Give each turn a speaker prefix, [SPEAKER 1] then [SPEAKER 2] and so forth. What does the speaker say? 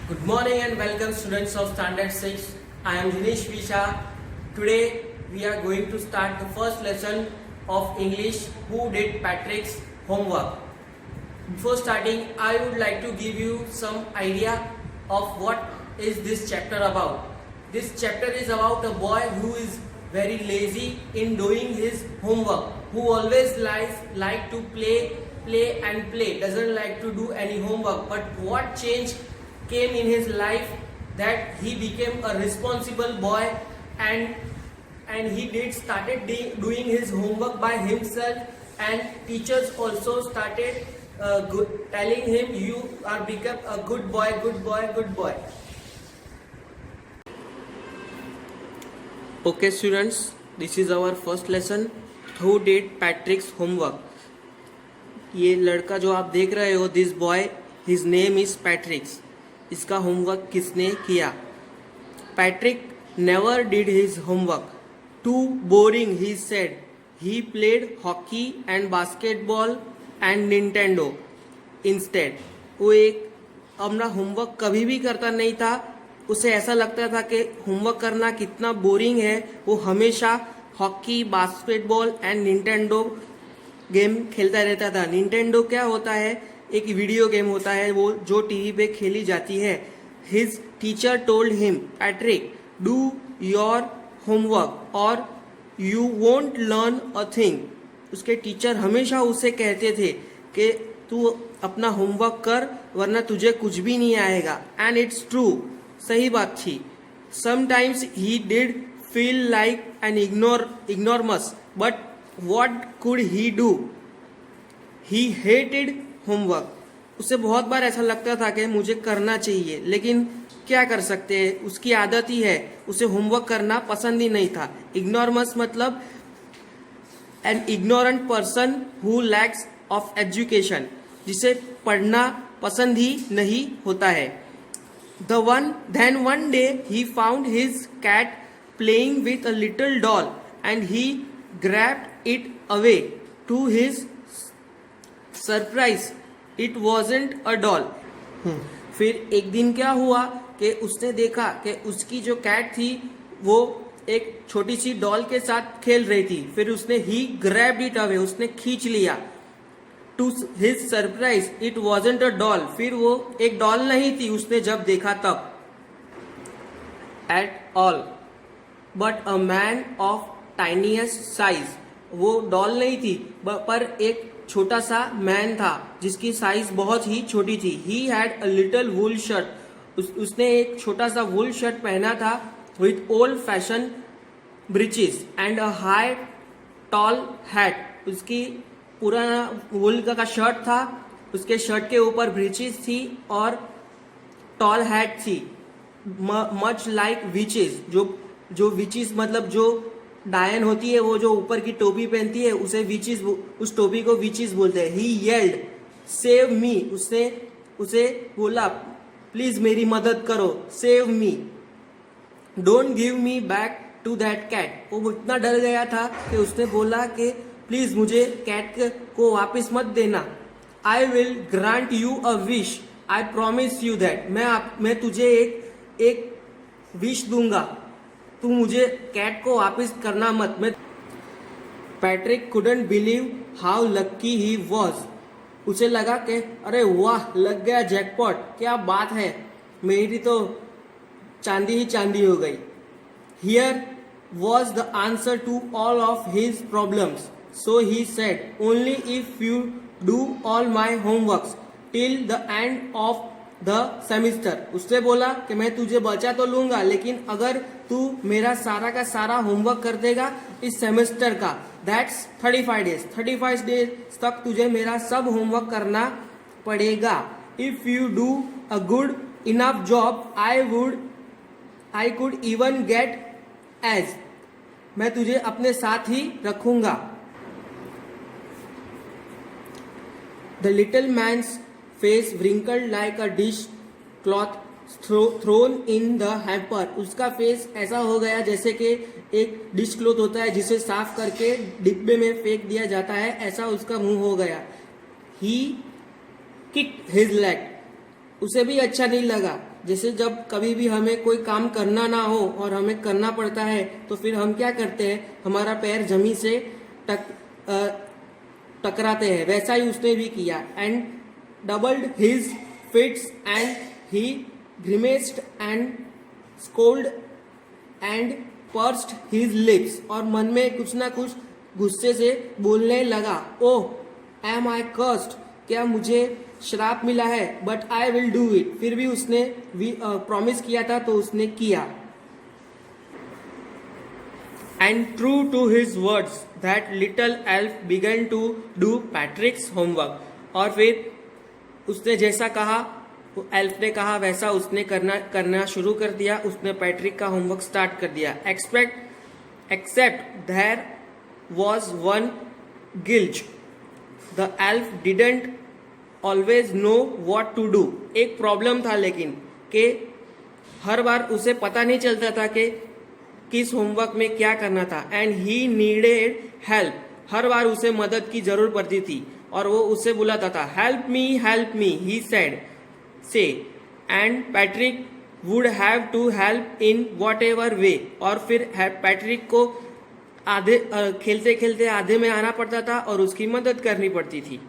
[SPEAKER 1] Good morning and welcome students of Standard 6. I am Dinesh Visha. Today we are going to start the first lesson of English, Who Did Patrick's Homework. Before starting, I would like to give you some idea of what is this chapter about. This chapter is about a boy who is very lazy in doing his homework, who always like to play, doesn't like to do any homework. But what change came in his life that he became a responsible boy and he started doing his homework by himself, and teachers also started telling him, you are become a good boy. Okay students, this is our first lesson, Who did Patrick's homework. ये लड़का जो आप देख रहे हो, this boy, his name is Patricks. इसका homework किसने किया? Patrick never did his homework. Too boring he said. He played hockey and basketball and Nintendo instead. वो एक अपना होमवर्क कभी भी करता नहीं था. उसे ऐसा लगता था कि होमवर्क करना कितना बोरिंग है. वो हमेशा hockey, basketball and Nintendo game खेलता रहता था. निंटेंडो क्या होता है? एक वीडियो गेम होता है वो जो टीवी पे खेली जाती है. His teacher told him, Patrick, do your homework और you won't learn a thing. उसके टीचर हमेशा उसे कहते थे कि तू अपना होमवर्क कर वरना तुझे कुछ भी नहीं आएगा. एंड इट्स ट्रू, सही बात थी. Sometimes he did feel like an ignoramus, but what could he do? He hated homework. उसे बहुत बार ऐसा लगता था कि मुझे करना चाहिए, लेकिन क्या कर सकते हैं, उसकी आदत ही है. उसे होमवर्क करना पसंद ही नहीं था. इग्नोरमस मतलब an ignorant person who lakhs of education, जिसे पढ़ना पसंद ही नहीं होता है. Then one day he found his cat playing with a little doll and he grabbed it away. To his surprise, it wasn't a doll. फिर एक दिन क्या हुआ कि उसने देखा कि उसकी जो कैट थी वो एक छोटी सी डॉल के साथ खेल रही थी. फिर उसने ही grabbed it away, उसने खींच लिया. To his surprise, it wasn't a doll. फिर वो एक डॉल नहीं थी उसने जब देखा तब. At all, but a man of tiniest size. वो डॉल नहीं थी पर एक छोटा सा मैन था जिसकी साइज बहुत ही छोटी थी. He had a little wool shirt. उसने एक छोटा सा वुल शर्ट पहना था with old fashioned breeches and a high tall hat. उसकी पुराना वुल का शर्ट था, उसके शर्ट के ऊपर ब्रीचेस थी और टॉल हैट थी. Much like witches. जो विचेस मतलब जो डायन होती है, वो जो ऊपर की टोपी पहनती है उसे विचेस, उस टोपी को विचेस बोलते हैं. He yelled, save me. उसने उसे बोला, प्लीज मेरी मदद करो, save me. Don't give me back to that cat. वो इतना डर गया था कि उसने बोला कि प्लीज मुझे कैट को वापस मत देना. I will grant you a wish, I promise you that. मैं तुझे एक विश दूंगा, तू मुझे कैट को वापस करना मत. मैं Patrick couldn't believe how lucky he was. उसे लगा कि अरे वाह, लग गया जैकपॉट, क्या बात है, मेरी तो चांदी ही चांदी हो गई. Here was the answer to all of his problems. So he said, only if you do all my homeworks till the end of the semester. उससे बोला कि मैं तुझे बचा तो लूंगा, लेकिन अगर तू मेरा सारा का सारा होमवर्क कर देगा इस सेमेस्टर का, that's 35 days. 35 days तक तुझे मेरा सब होमवर्क करना पड़ेगा. If you do a good enough job, I could even get as. मैं तुझे अपने साथ ही रखूंगा. The little man's face wrinkled like a dish cloth thrown in the hamper. उसका फेस ऐसा हो गया जैसे कि एक डिश क्लॉथ होता है जिसे साफ करके डिब्बे में फेंक दिया जाता है, ऐसा उसका मुंह हो गया. He kicked his leg. उसे भी अच्छा नहीं लगा। जैसे जब कभी भी हमें कोई काम करना ना हो और हमें करना पड़ता है तो फिर हम क्या करते हैं, हमारा पैर जमीन से टकराते हैं, वैसा ही उसने भी किया। And doubled his fists and he grimaced and scowled and pursed his lips, और मन में कुछ ना कुछ गुस्से से बोलने लगा, ओह एम आई कर्स्ड, क्या मुझे श्राप मिला है, but I will do it, फिर भी उसने प्रॉमिस किया था तो उसने किया। And true to his words that little elf began to do Patrick's homework, और फिर उसने जैसा कहा, एल्फ ने कहा वैसा उसने करना शुरू कर दिया। उसने पैट्रिक का होमवर्क स्टार्ट कर दिया। Except there was one glitch, the elf didn't always know what to do. एक प्रॉब्लम था लेकिन, कि हर बार उसे पता नहीं चलता था कि किस होमवर्क में क्या करना था। एंड ही नीडेड हेल्प, हर बार उसे मदद की जरूरत पड़ती थी और वो उससे बुलाता था, help me he said say, and Patrick would have to help in whatever way, और फिर पैट्रिक को आधे खेलते खेलते आधे में आना पड़ता था और उसकी मदद करनी पड़ती थी।